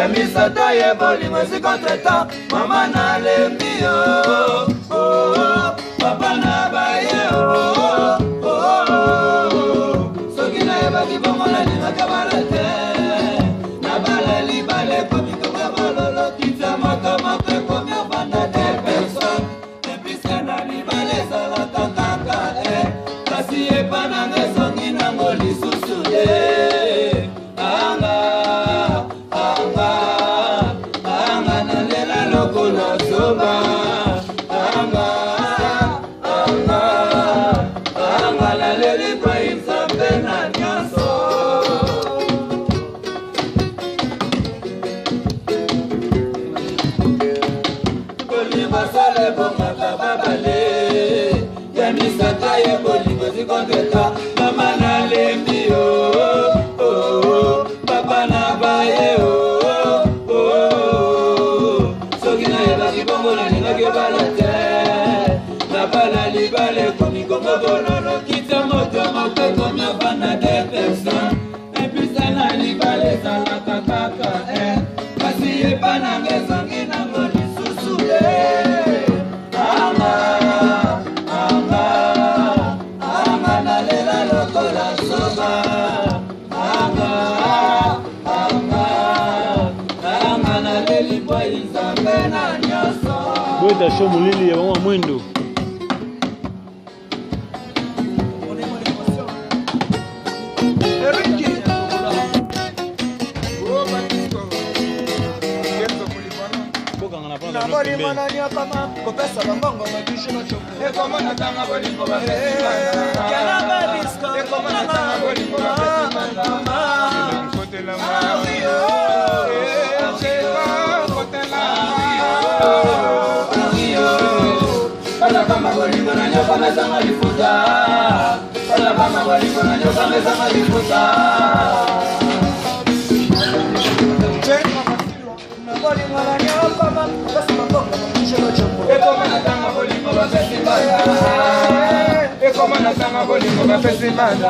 Misata ye boli masi kontreta mama na lembi oh papa na baye oh soki na ye baki bongo na lima kabala te na bala libale komi koma bololo kita makama pe komi avanda de person et puisque na libale sala kakaka kasi ye pananga songi na ngoli susude mama na lembi oh papa na baye oh soki na yeba kibongo na ninga kebala te na bala libale komi kongo bololo kita moto mope komi avanda de person episa na libale salaka kaka kasi yeba na ngesongi na ngoni susu Boda show mulili ya mama mwendo. Kama bolingo na nyoka mezanga lifuta Kala kama bolingo na nyoka mezanga lifuta Na bolingo na nyoka basi mabongo mshelo chombo Eko mana tanga bolingo bapesi mbanda Eko mana tanga bolingo bapesi mbanda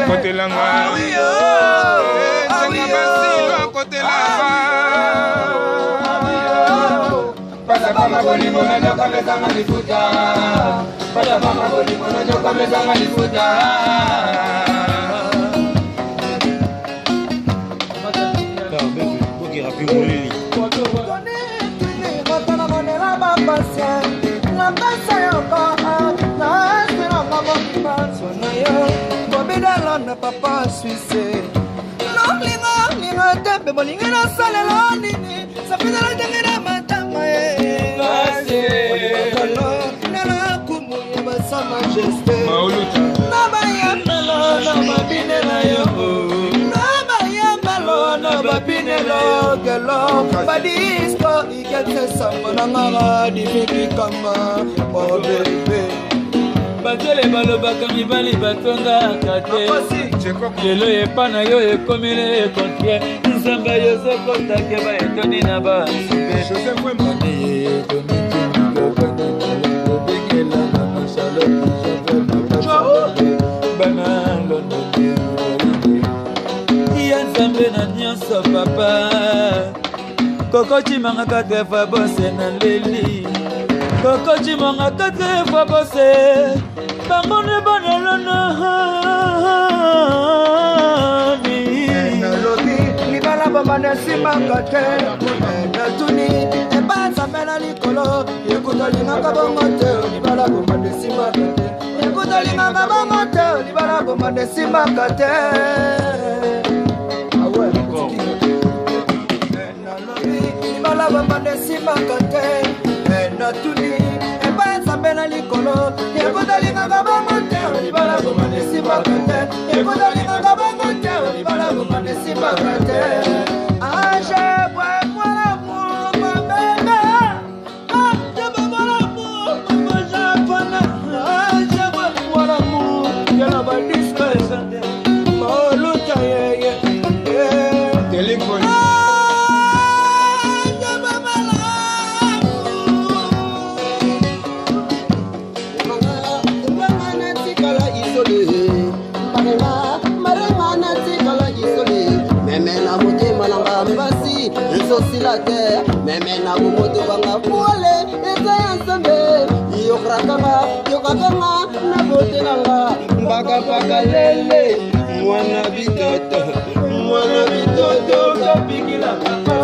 Kote langa Tanga basilo kote langa Pada mama bolingo na nyoka mezanga lifuta Pada mama bolingo na nyoka mezanga lifuta Boki rapi mulili Kotana monela bapasya Na pasa yoko Na espera mama kimanso na yo Bobida na papa suisse Lingo lingo tempe bolingo na salelo nini Sapida la tengera matama Nana kumu yaba sa majesté Naba yamelo naba binela yo Naba yamelo naba binelo Gelo Badisko ikete sambo Nangara dividi kama Oh baby Batele balobaka mibali batonga kate Lelo epana yo ekomile ekontrie Nzamba yo zokotake ba etoni na ba Iya nzambe na nyonso papa Koko chimanga 4 fois bose na leli Koko chimanga 4 fois bose Bangone banalona Nalobi libala bambane simanga te Natuni ebanza mena likolo Yekuta lingaka bongote libala bambane simanga te Yekuta lingaka bongote libala bambane simanga te Awe Nalobi libala bambane simanga te Natuni ebanza mena likolo Yekuta lingaka bongote libala bambane simanga te Yekuta lingaka bongote libala bambane simanga te Aje bwe kwa l'amour ma bébé Aje bwe kwa l'amour ma japana Aje bwe kwa l'amour la terre. Mais maintenant, vous moto banga foule, et ça ensemble. Yokakanga, na bote nanga. Mbaka paka lele, mwana bitoto, kapiki la papa.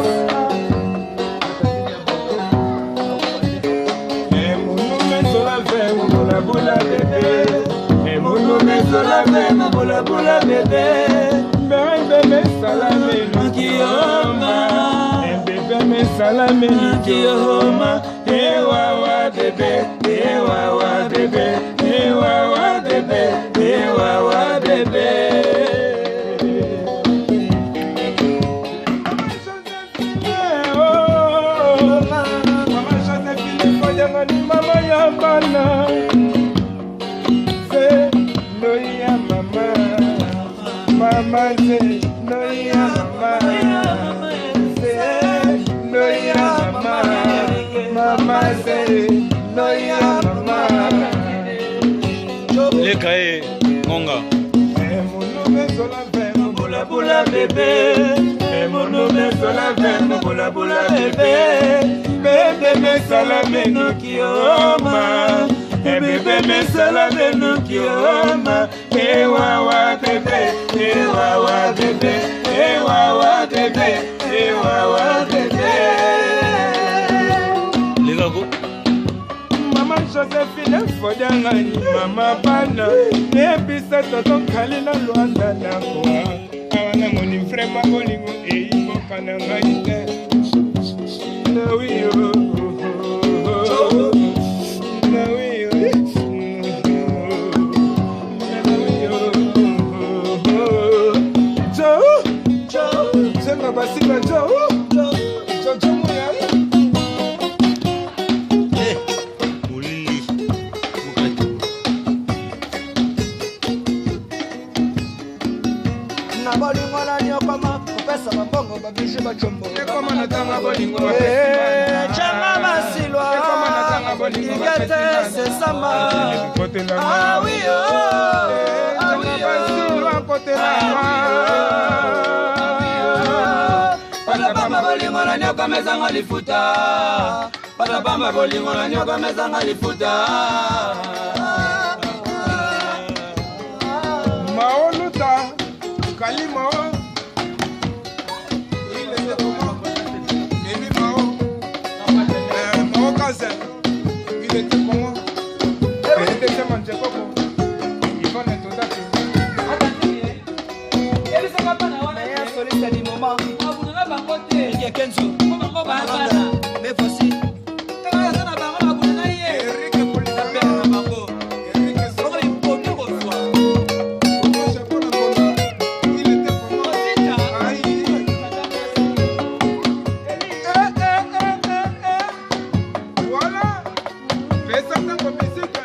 Bula bébé, et mon nom est Solame, bula bula bébé, bébé salame nukioma, bébé me salame nukioma, wawa bébé, wawa bébé, wawa bébé, wawa bébé. Maman Joséphine, maman Yambana. Mama say no ya mama, say no ya mama, mama say no ya mama. Les cahiers, Ngonga. Mon nom est Solave, bula bula bébé. Mon nom est Solave, bula bula bébé. Bébé me salame no kioma. Bébé me salame no kioma. Wawa bébé, wawa bébé, wawa bébé, wawa bébé. Les gars, Maman Joséphine Fodangani, maman Bana, nebisa tonton Kalina Luanda na kwa. Awana moni vraiment bolingo e imo kana ngaite. No yo. Basima Joe, Joe Mouyal. Moulili, na bolingo na nyokoma, pesa mabongo babiju bachombo. Koma na tanga bolingo chama basilwa. Koma na tanga bolingo igete sesama. Ah oui oh, chama basilwa kote na. Bamba bolingo na nyoka mezanga lifuta. Bamba bolingo na nyoka mezanga lifuta. Maoluta Kalima. Il était comment? Emi Mao. Mao Kazen. Il était comment? Il était chez Manchekoko. Il va n'être soliste du moment. Kenzo, mais voici. Voilà, fais ça comme musique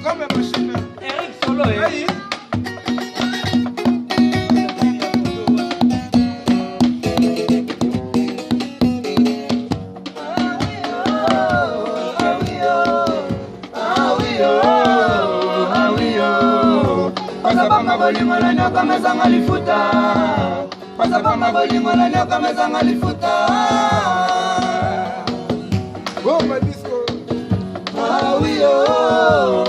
comme machine. Eric Solo, Bamba bolingo na nyoka mezanga lifuta. Bamba bolingo na nyoka mezanga lifuta. Oh my disco. Ah oui oh.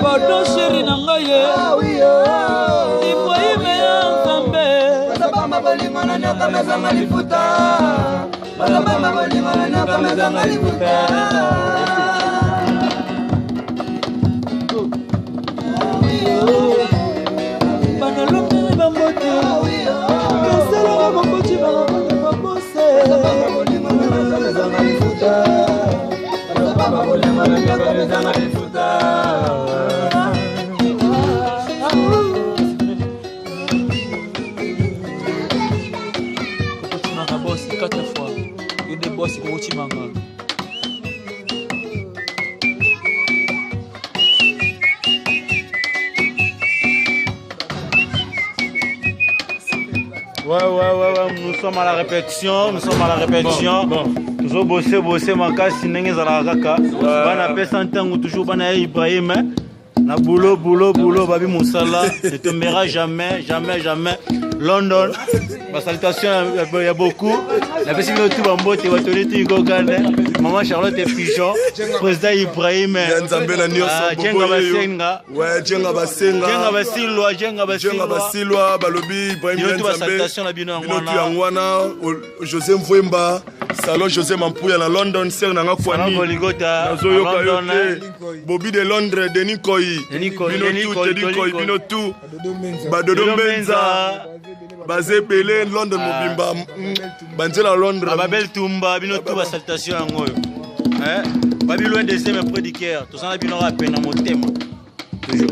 Pardon chéri nanga ye. Ah oui oh. Ibrahim Nzambe. Bamba bolingo na nyoka mezanga lifuta. Bamba bolingo na nyoka mezanga lifuta. Ouais, nous sommes à la répétition, Bon. Nous avons bossé, makasi ndenge za kaka. Bana pesa ntango toujours bana Ibrahim. Na boulot, babi Moussala, ne tombera jamais. London. Ma salutation il y a beaucoup. La personne qui tout bambote va tenir tout Uganda. Maman Charlotte et Pigeon, président Ibrahim. Jenga Basenga. Ouais, Jenga Basenga. Jenga Basilwa, Balobi, Ibrahim Nzambe. José Mvwemba, Salon José Mampouya na London, Ser Nanga Kwani. Bobby de Londres, Denis Koyi. Bino tout. Badodo Benza. Basé Pelé, London Mobimba. Banjela Londres. Babel Tumba, Bino tout ba salutation yango. Babylone deuxième après du cœur. Tout ça na bino rappel na motema. Toujours.